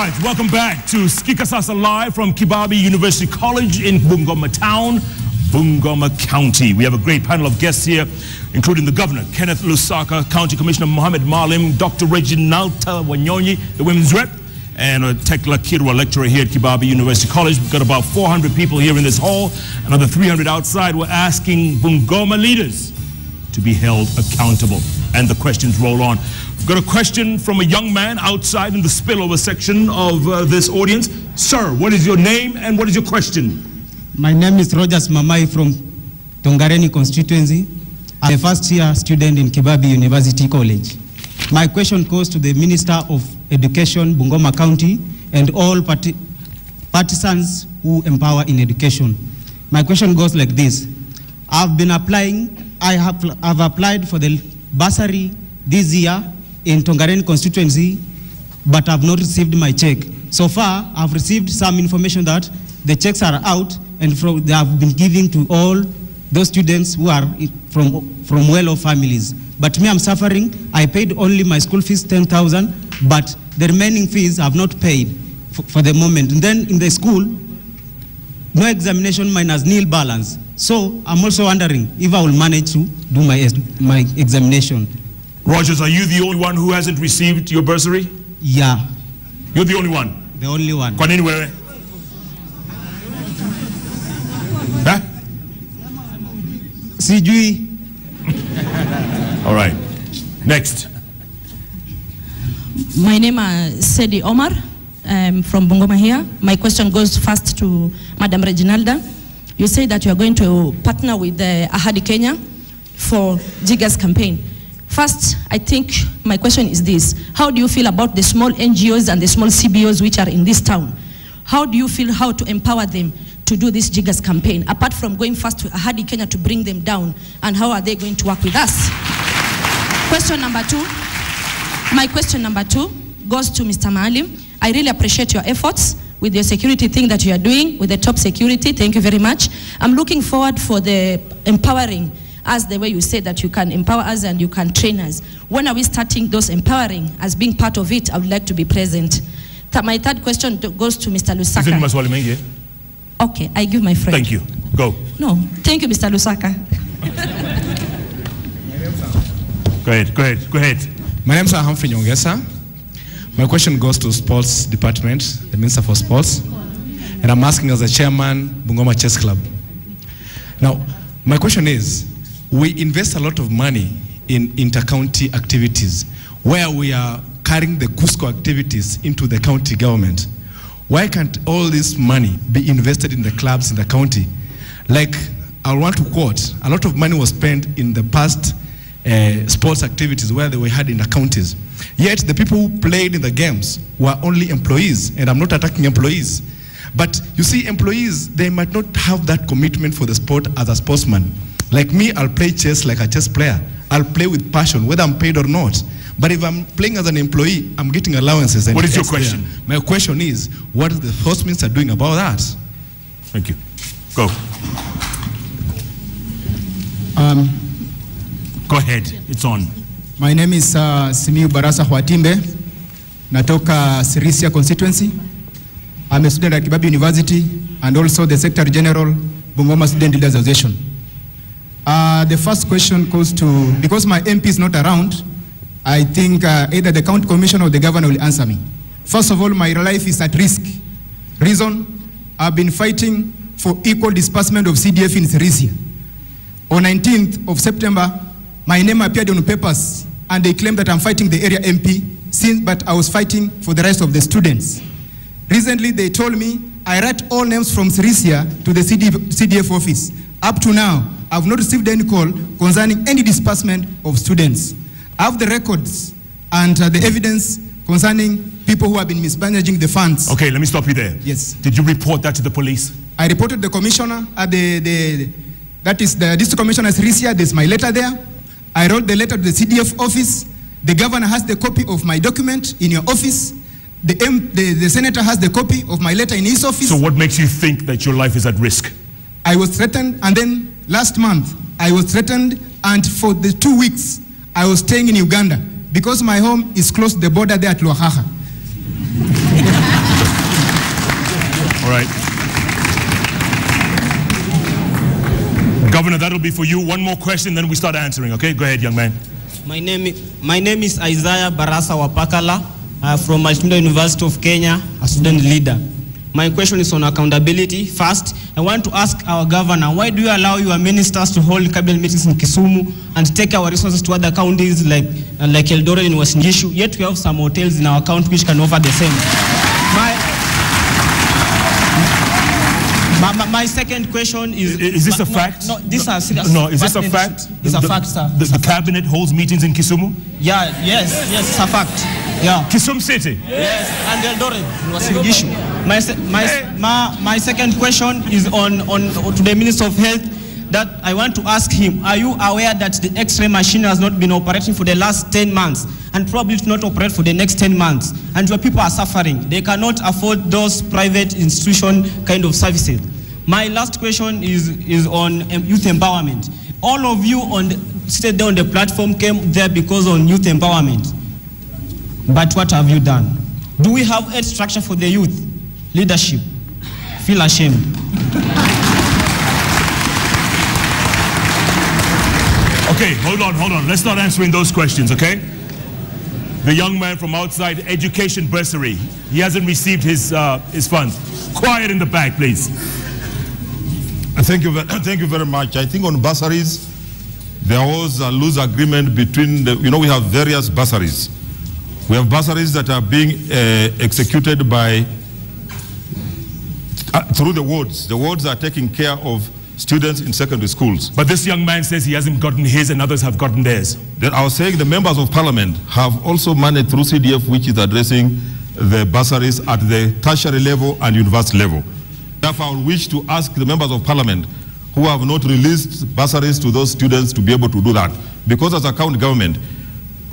right, welcome back to Sikika Sasa live from Kibabi University College in Bungoma Town, Bungoma County. We have a great panel of guests here, including the Governor, Kenneth Lusaka, County Commissioner Mohammed Malim, Dr. Reginalda Wanyonyi, the Women's Rep, and Tekla Kirwa, lecturer here at Kibabi University College. We've got about 400 people here in this hall, another 300 outside. We're asking Bungoma leaders to be held accountable. And the questions roll on. We've got a question from a young man outside in the spillover section of this audience. Sir, what is your name and what is your question? My name is Rogers Mamai from Tongareni constituency. I'm a first-year student in Kibabi University College. My question goes to the Minister of Education, Bungoma County, and all partisans who empower in education. My question goes like this. I've applied for the bursary this year in Tongareni constituency, but I've not received my check. So far, I've received some information that the checks are out and they have been given to all those students who are from well-off families. But me, I'm suffering. I paid only my school fees, 10,000, but the remaining fees I've not paid for the moment. And then in the school, no examination minus nil balance. So I'm also wondering if I will manage to do my examination. Rogers, are you the only one who hasn't received your bursary? Yeah. You're the only one? The only one. Kwa nini wewe? Huh? Sijui. All right. Next. My name is Sedi Omar. I'm from Bungoma here. My question goes first to Madam Reginalda. You say that you are going to partner with Ahadi Kenya for Jiga's campaign. First, I think my question is this. How do you feel about the small NGOs and the small CBOs which are in this town? How do you feel how to empower them to do this Jiga's campaign, apart from going first to Ahadi Kenya to bring them down? And how are they going to work with us? Question number two. My question number two goes to Mr. Maalim. I really appreciate your efforts with your security thing that you are doing, with the top security. Thank you very much. I'm looking forward for the empowering us the way you say that you can empower us and you can train us. When are we starting those empowering as being part of it? I would like to be present. My third question goes to Mr. Lusaka. Okay, I give my friend. Thank you. Go. No, thank you, Mr. Lusaka. Go ahead. My name is Humphrey Nyongesa. My question goes to Sports Department, the Minister for Sports. And I'm asking as a chairman, Bungoma Chess Club. Now, my question is, we invest a lot of money in inter-county activities where we are carrying the Cusco activities into the county government. Why can't all this money be invested in the clubs in the county? Like, I want to quote, a lot of money was spent in the past sports activities where they were had in the counties. Yet the people who played in the games were only employees, and I'm not attacking employees. But you see, employees, they might not have that commitment for the sport as a sportsman. Like me, I'll play chess like a chess player. I'll play with passion, whether I'm paid or not. But if I'm playing as an employee, I'm getting allowances. And what is your question? My question is, what is the Sports Minister doing about that? Thank you. Go. Go ahead. It's on. My name is Simiu Barasa Hwatimbe. Natoka Sirisia constituency. I'm a student at Kibabi University and also the Secretary General, Bungoma Student Leaders Association. The first question goes to, because my MP is not around, I think either the county commissioner or the governor will answer me. First of all, my life is at risk. Reason, I've been fighting for equal disbursement of CDF in Sirisia. On 19th of September, my name appeared on papers and they claimed that I'm fighting the area MP, but I was fighting for the rest of the students. Recently, they told me I write all names from Sirisia to the CDF office. Up to now, I've not received any call concerning any disbursement of students. I have the records and the evidence concerning people who have been mismanaging the funds. Okay, let me stop you there. Yes. Did you report that to the police? I reported the commissioner at that is the district commissioner Sirisia. There's my letter there. I wrote the letter to the CDF office. The governor has the copy of my document in your office. The senator has the copy of my letter in his office. So what makes you think that your life is at risk? I was threatened, and then last month, I was threatened, and for the 2 weeks, I was staying in Uganda because my home is close to the border there at Luahaha. All right. Governor, that'll be for you. One more question, then we start answering, okay? Go ahead, young man. My name is Isaiah Barasa Wapakala from Multimedia University of Kenya, a student leader. My question is on accountability. First, I want to ask our governor, why do you allow your ministers to hold cabinet meetings in Kisumu and take our resources to other counties like Eldoret and Uasin Gishu, yet we have some hotels in our county which can offer the same? My second question is... Is this a fact? No, this is serious. No, is this a fact? It's a fact, sir. The cabinet holds meetings in Kisumu? Yeah, yes, it's a fact. Yeah. Kisumu City? Yes, and Eldoret was an issue. My second question is on to the Minister of Health, that I want to ask him, are you aware that the X-ray machine has not been operating for the last 10 months and probably to not operate for the next 10 months? And your people are suffering. They cannot afford those private institution kind of services. My last question is on youth empowerment. All of you seated there on the platform came there because of youth empowerment. But what have you done? Do we have a structure for the youth? Leadership. Feel ashamed. Okay, hold on. Let's start answering those questions, okay? The young man from outside, education bursary. He hasn't received his funds. Quiet in the back, please. Thank you very much. I think on bursaries, there was a loose agreement between we have various bursaries. We have bursaries that are being executed by through the wards. The wards are taking care of students in secondary schools. But this young man says he hasn't gotten his and others have gotten theirs. Then I was saying the members of parliament have also managed through CDF, which is addressing the bursaries at the tertiary level and university level. Therefore, I wish to ask the members of parliament who have not released bursaries to those students to be able to do that. Because as a county government,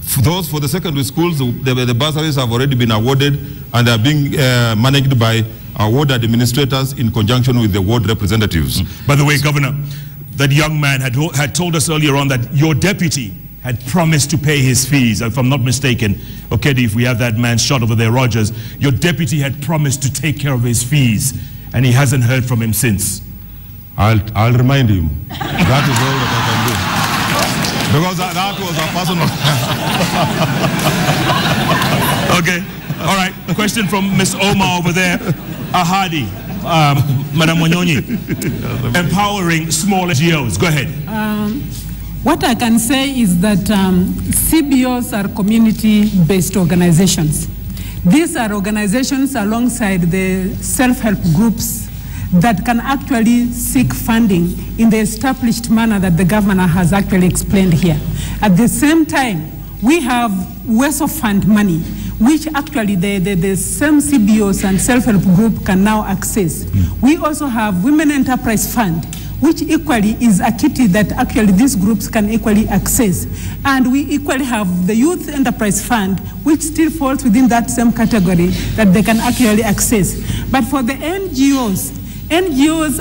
for the secondary schools, the bursaries have already been awarded and are being managed by our ward administrators in conjunction with the ward representatives. By the way, Governor, that young man had told us earlier on that your deputy had promised to pay his fees. If I'm not mistaken, okay, if we have that man shot over there, Rogers, your deputy had promised to take care of his fees, and he hasn't heard from him since. I'll remind him. That is all that I can do. Because that was a personal... Okay, all right. A question from Ms. Omar over there. Ahadi, Madam Wanyonyi, empowering small NGOs. Go ahead. What I can say is that CBOs are community-based organizations. These are organizations alongside the self-help groups that can actually seek funding in the established manner that the governor has actually explained here. At the same time, we have ways of fund money, which actually the same CBOs and self-help group can now access. We also have Women Enterprise Fund, which equally is a kitty that actually these groups can equally access. And we equally have the Youth Enterprise Fund, which still falls within that same category that they can actually access. But for the NGOs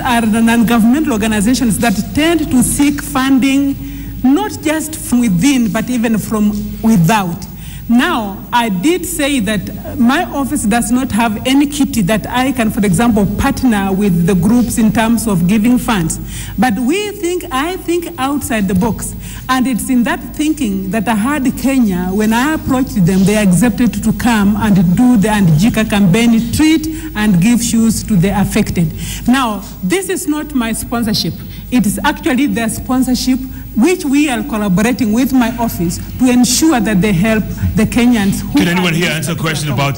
are non-governmental organizations that tend to seek funding not just from within, but even from without. Now, I did say that my office does not have any kitty that I can, for example, partner with the groups in terms of giving funds. But I think outside the box. And it's in that thinking that I had Kenya, when I approached them, they accepted to come and do the Andjika campaign, treat and give shoes to the affected. Now, this is not my sponsorship. It is actually their sponsorship, which we are collaborating with my office to ensure that they help the Kenyans. Can anyone here answer a question about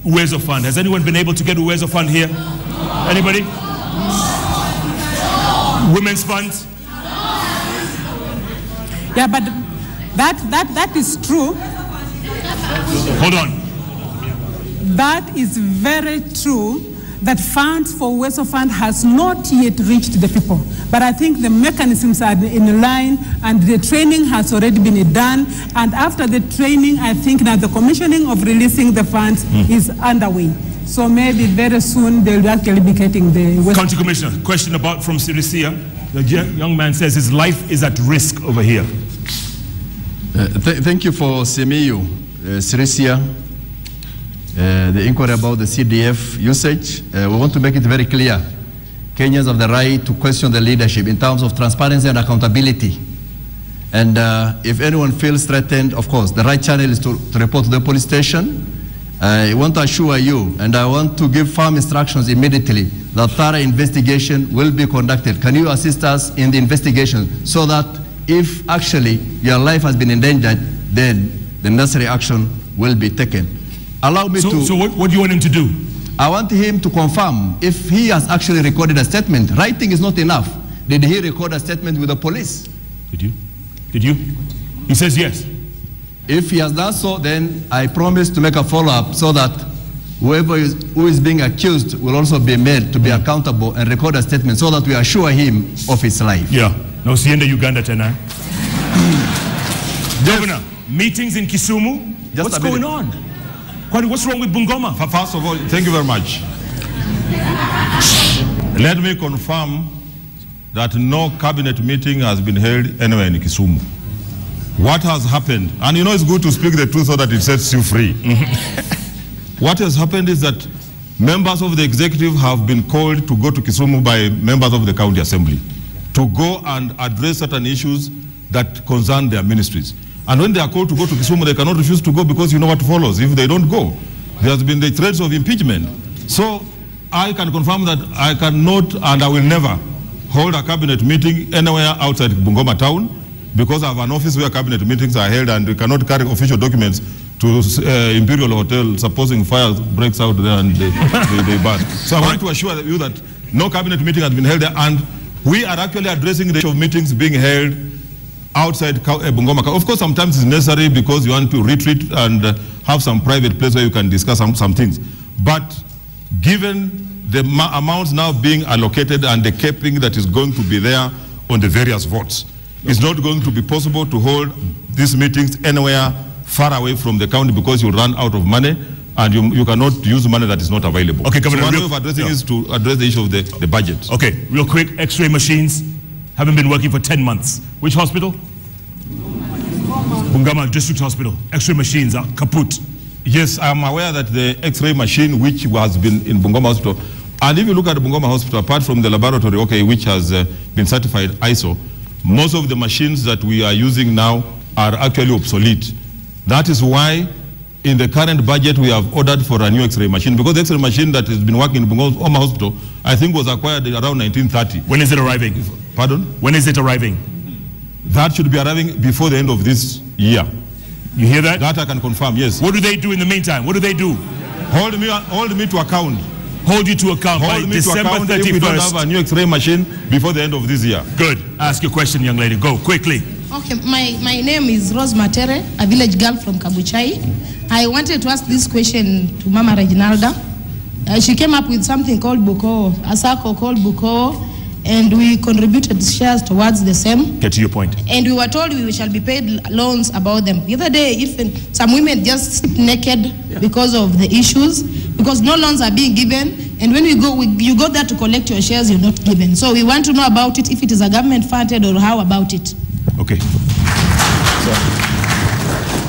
Uwezo Fund? Has anyone been able to get Uwezo Fund here? Anybody? Women's Fund? Yeah, but that is true. Hold on. That is very true. That funds for Uwezo Fund has not yet reached the people. But I think the mechanisms are in line and the training has already been done. And after the training, I think now the commissioning of releasing the funds is underway. So maybe very soon they'll actually be getting the... County Commissioner, question about from Sirisia. The young man says his life is at risk over here. Thank you for Simiyu, Sirisia. the inquiry about the CDF usage. We want to make it very clear. Kenyans have the right to question the leadership in terms of transparency and accountability. And if anyone feels threatened, of course, the right channel is to report to the police station. I want to assure you, and I want to give firm instructions immediately, that thorough investigation will be conducted. Can you assist us in the investigation so that if actually your life has been endangered, then the necessary action will be taken? Allow me to... So what do you want him to do? I want him to confirm if he has actually recorded a statement. Writing is not enough. Did he record a statement with the police? Did you? Did you? He says yes. If he has done so, then I promise to make a follow-up so that whoever who is being accused will also be made to be accountable and record a statement so that we assure him of his life. Yeah. No, sienda Uganda tena. Governor, meetings in Kisumu? What's going on? What's wrong with Bungoma? First of all, thank you very much. Let me confirm that no cabinet meeting has been held anywhere in Kisumu. What has happened, and you know it's good to speak the truth so that it sets you free. What has happened is that members of the executive have been called to go to Kisumu by members of the county assembly to go and address certain issues that concern their ministries. And when they are called to go to Kisumu, they cannot refuse to go because you know what follows. If they don't go, there has been the threats of impeachment. So I can confirm that I cannot and I will never hold a cabinet meeting anywhere outside Bungoma town, because I have an office where cabinet meetings are held and we cannot carry official documents to Imperial Hotel, supposing fire breaks out there and they burn. So I want to assure you that no cabinet meeting has been held there, and we are actually addressing the issue of meetings being held outside Bungoma. Of course, sometimes it's necessary because you want to retreat and have some private place where you can discuss some things. But given the amounts now being allocated and the capping that is going to be there on the various votes, it's not going to be possible to hold these meetings anywhere far away from the county because you run out of money and you cannot use money that is not available. Okay, Governor, so one way of addressing is to address the issue of the budget. Okay, real quick, X-ray machines haven't been working for 10 months. Which hospital? Bungoma District Hospital. X-ray machines are kaput. Yes, I am aware that the X-ray machine which has been in Bungoma Hospital, and if you look at Bungoma Hospital, apart from the laboratory, okay, which has been certified ISO, most of the machines that we are using now are actually obsolete. That is why in the current budget we have ordered for a new X-ray machine, because the X-ray machine that has been working in Bungoma Hospital, I think was acquired around 1930. When is it arriving? Pardon? When is it arriving? That should be arriving before the end of this year. You hear that? That I can confirm, yes. What do they do in the meantime? What do they do? Hold me to account. Hold you to account by December 31st. If we don't have a new X-ray machine before the end of this year. Good. Ask your question, young lady. Go, quickly. Okay, my name is Rose Matere, a village girl from Kabuchai. I wanted to ask this question to Mama Reginalda. She came up with something called Buko, a circle called Buko, and we contributed shares towards the same. Get to your point. And we were told we shall be paid loans about them. The other day, even some women just sit naked because of the issues, because no loans are being given. And when you go there to collect your shares, you're not given. So we want to know about it, if it is a government funded or how about it. Okay.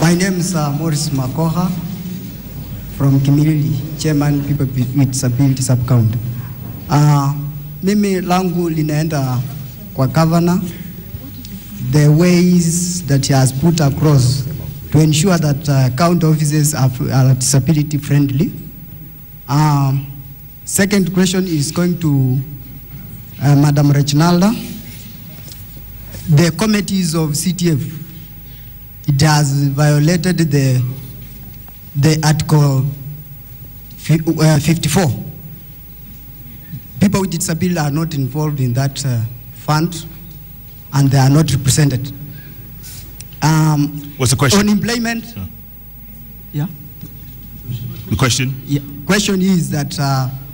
My name is Morris Makoha from Kimilili, Chairman People with Disability Sub-County. Mimi langu linaenda kwa governor, the ways that he has put across to ensure that county offices are disability friendly. Second question is going to Madam Reginalda. The committees of CTF, it has violated the Article 54. People with disability are not involved in that fund, and they are not represented. What's the question? On employment, yeah. The question? Yeah. Question is that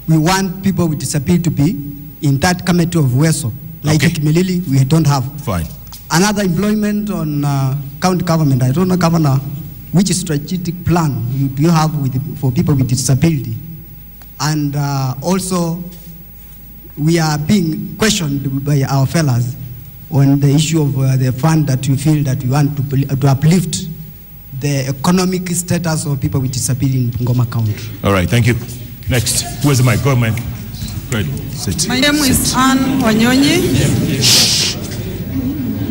we want people with disability to be in that committee of WESO. Like okay. Kimilili, we don't have. Fine. Another employment on county government. I don't know, Governor, which strategic plan do you have for people with disability? And also, we are being questioned by our fellows on the issue of the fund that we feel that we want to uplift the economic status of people with disability in Bungoma County. All right, thank you. Next, where's the mic? Go, man. Go ahead. Sit. My name is Anne Wanyonyi.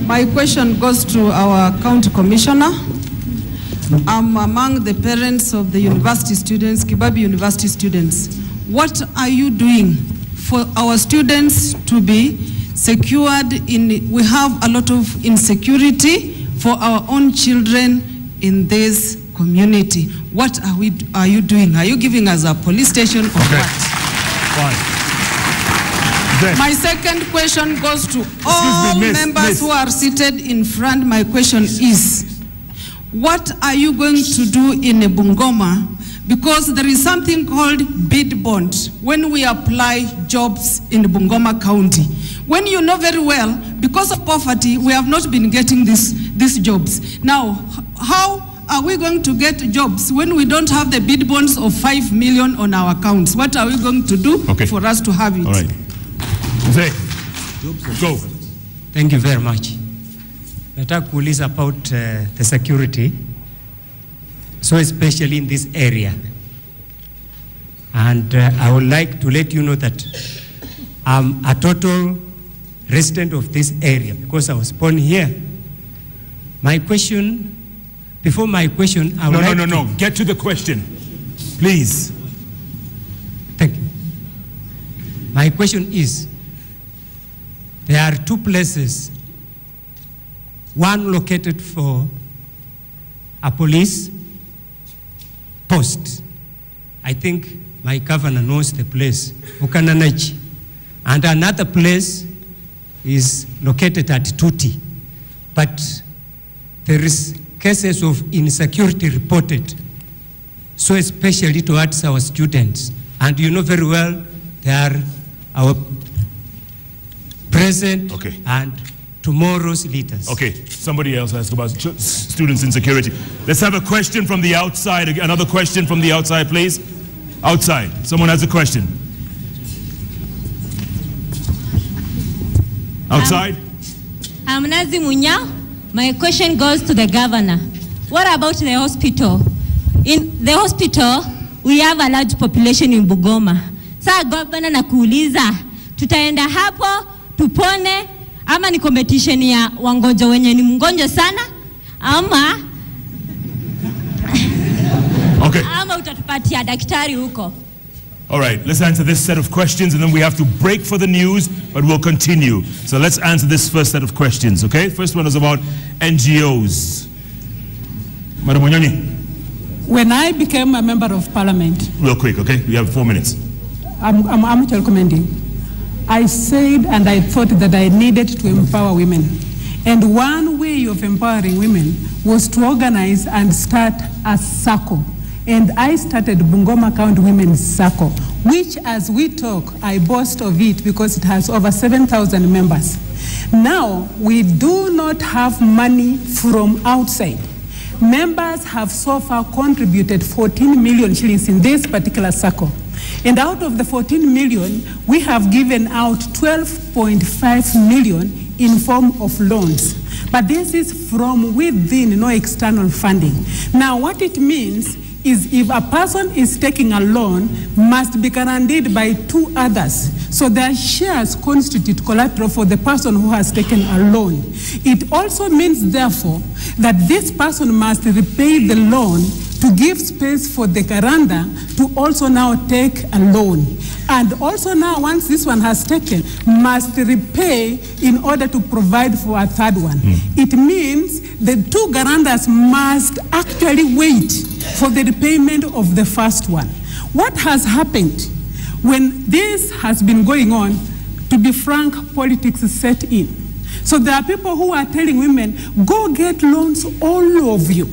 My question goes to our county commissioner. I'm among the parents of the university students, Kibabi University students. What are you doing for our students to be secured we have a lot of insecurity for our own children in this community. What are you doing? Are you giving us a police station or what? Fine. My second question goes to all members who are seated in front. My question is, what are you going to do in Bungoma? Because there is something called bid bond when we apply jobs in Bungoma County. When you know very well, because of poverty, we have not been getting these jobs. Now, how are we going to get jobs when we don't have the bid bonds of 5 million on our accounts? What are we going to do for us to have it? All right. Zay, go. Thank you very much. Nataka kuuliza about the security, so especially in this area. And I would like to let you know that I'm a total resident of this area because I was born here. My question, before my question, I would like to... No. Get to the question, please. Thank you. My question is, there are two places, one located for a police post. I think my governor knows the place, Bukananachi. And another place is located at Tuti. But there is cases of insecurity reported, so especially towards our students. And you know very well, they are our present and tomorrow's leaders. Okay, somebody else asked about students' insecurity. Let's have a question from the outside. Another question from the outside, please. Outside, someone has a question. Outside? I'm Nazi Munya. My question goes to the governor. What about the hospital? In the hospital, we have a large population in Bungoma. Sasa governor nakuuliza, tutaenda hapo tupone ama ni competition ya wangonjwa wenye ni mgonjwa sana ama ama utatupatia daktari huko? All right, let's answer this set of questions and then we have to break for the news, but we'll continue. So let's answer this first set of questions, okay? First one is about NGOs. Madam Wanyonyi. When I became a member of parliament... Real quick, okay? We have 4 minutes. I'm actually commending. I said and I thought that I needed to empower women. And one way of empowering women was to organize and start a circle. And I started Bungoma County Women's Circle, which as we talk, I boast of it because it has over 7,000 members. Now, we do not have money from outside. Members have so far contributed 14 million shillings in this particular circle. And out of the 14 million, we have given out 12.5 million in form of loans. But this is from within, no external funding. Now, what it means is if a person is taking a loan, must be guaranteed by 2 others. So their shares constitute collateral for the person who has taken a loan. It also means, therefore, that this person must repay the loan to give space for the guarantor to also now take a loan. And also now, once this one has taken, must repay in order to provide for a third one. It means the 2 guarantors must actually wait for the repayment of the first one. What has happened when this has been going on, to be frank, politics is set in. So there are people who are telling women, go get loans, all of you.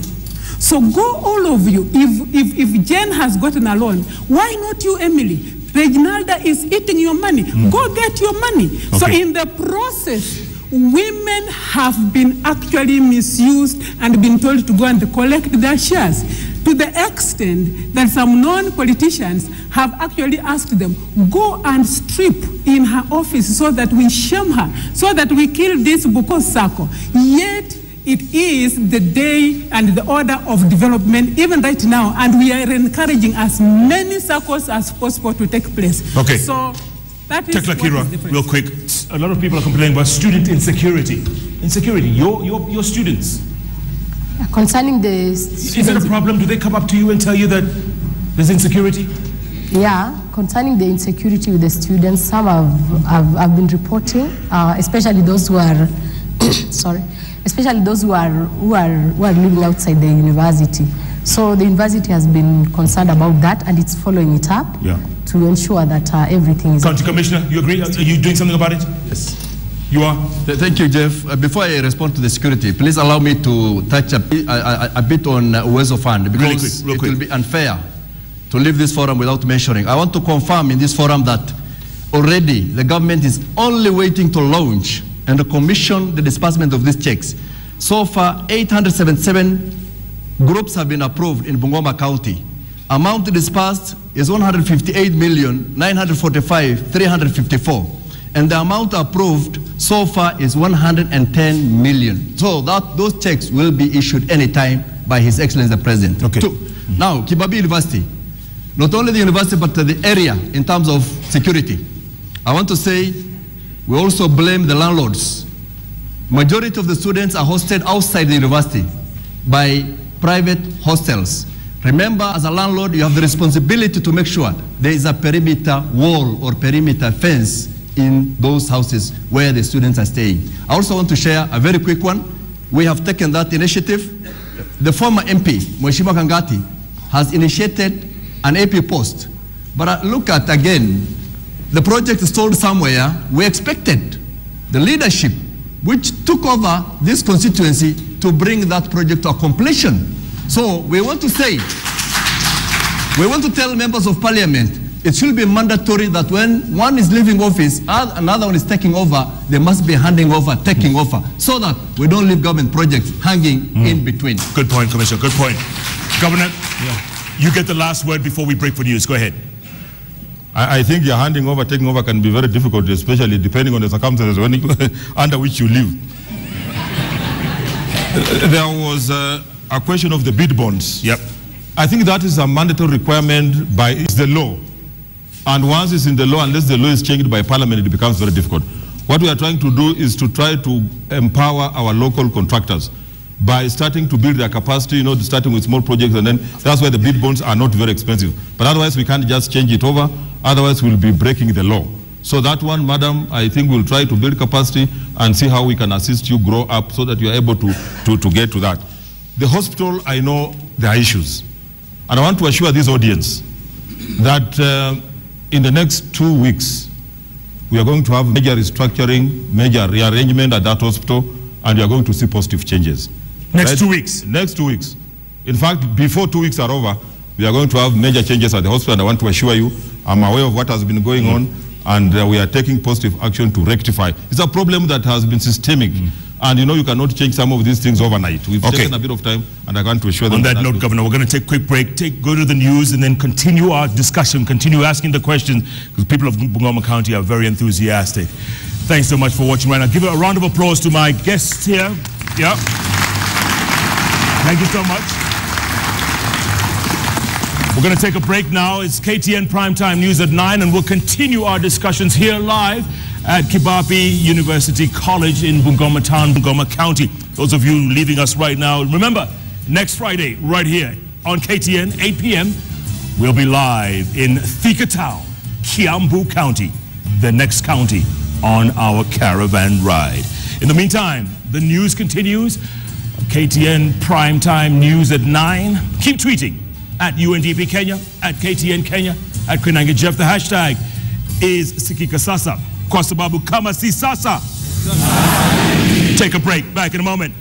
So go all of you. If Jen has gotten a loan, why not you, Emily? Reginalda is eating your money. Go get your money. Okay. So in the process, women have been actually misused and been told to go and collect their shares, to the extent that some non-politicians have actually asked them, go and strip in her office so that we shame her, so that we kill this Buko Sako. Yet, it is the day and the order of development, even right now, and we are encouraging as many circles as possible to take place. Okay. So that is Tekla Kira, real quick. A lot of people are complaining about student insecurity. Insecurity, your students. Concerning the students, is it a problem? Do they come up to you and tell you that there's insecurity? Yeah, concerning the insecurity with the students, some have been reporting, especially those who are, sorry, especially those who are living outside the university. So the university has been concerned about that, and it's following it up to ensure that everything is. County Commissioner, you agree? Are you doing something about it? Yes. You are? Thank you, Jeff. Before I respond to the security, please allow me to touch a bit on Uwezo Fund, because it will be unfair to leave this forum without mentioning. I want to confirm in this forum that already the government is only waiting to launch and to commission the disbursement of these checks. So far, 877 groups have been approved in Bungoma County. Amount disbursed is 158,945,354. And the amount approved so far is 110 million. So those checks will be issued anytime by His Excellency the President. Okay. Now, Kibabi University, not only the university but the area in terms of security. I want to say we also blame the landlords. Majority of the students are hosted outside the university by private hostels. Remember, as a landlord, you have the responsibility to make sure there is a perimeter wall or perimeter fence in those houses where the students are staying. I also want to share a very quick one. We have taken that initiative. The former MP, Mheshimiwa Kangati, has initiated an AP post. But look at, again, the project is told somewhere. We expected the leadership which took over this constituency to bring that project to a completion. So we want to say, we want to tell members of parliament, it should be mandatory that when one is leaving office, another one is taking over, they must be handing over, taking over, so that we don't leave government projects hanging in between. Good point, Commissioner, good point. Governor, you get the last word before we break for news. Go ahead. I think your handing over, taking over can be very difficult, especially depending on the circumstances under which you live. There was a question of the bid bonds. Yep. I think that is a mandatory requirement by the law. And once it's in the law, unless the law is changed by parliament, it becomes very difficult. What we are trying to do is to try to empower our local contractors by starting to build their capacity, starting with small projects, and then that's why the bid bonds are not very expensive. But otherwise, we can't just change it over. Otherwise, we'll be breaking the law. So that one, madam, I think we'll try to build capacity and see how we can assist you grow up so that you're able to get to that. The hospital, I know there are issues. And I want to assure this audience that in the next 2 weeks, we are going to have major restructuring, major rearrangement at that hospital, and we are going to see positive changes. Next 2 weeks? Next 2 weeks. In fact, before 2 weeks are over, we are going to have major changes at the hospital, and I want to assure you, I'm aware of what has been going on, and we are taking positive action to rectify. It's a problem that has been systemic. And you cannot change some of these things overnight. We've taken a bit of time, and I want to assure them. On that note, Governor, we're going to take a quick break, go to the news, and then continue our discussion, continue asking the questions, because people of Bungoma County are very enthusiastic. Thanks so much for watching right now. Give a round of applause to my guests here. Yeah. Thank you so much. We're going to take a break now. It's KTN Primetime News at 9, and we'll continue our discussions here live at Kibabi University College in Bungoma Town, Bungoma County. Those of you leaving us right now, remember, next Friday, right here on KTN, 8 p.m., we'll be live in Thika Town, Kiambu County, the next county on our caravan ride. In the meantime, the news continues. KTN Primetime News at 9. Keep tweeting at UNDP Kenya, at KTN Kenya, at Koinange Jeff. The hashtag is Sikika Sasa. Kwa sababu kama si sasa. Take a break. Back in a moment.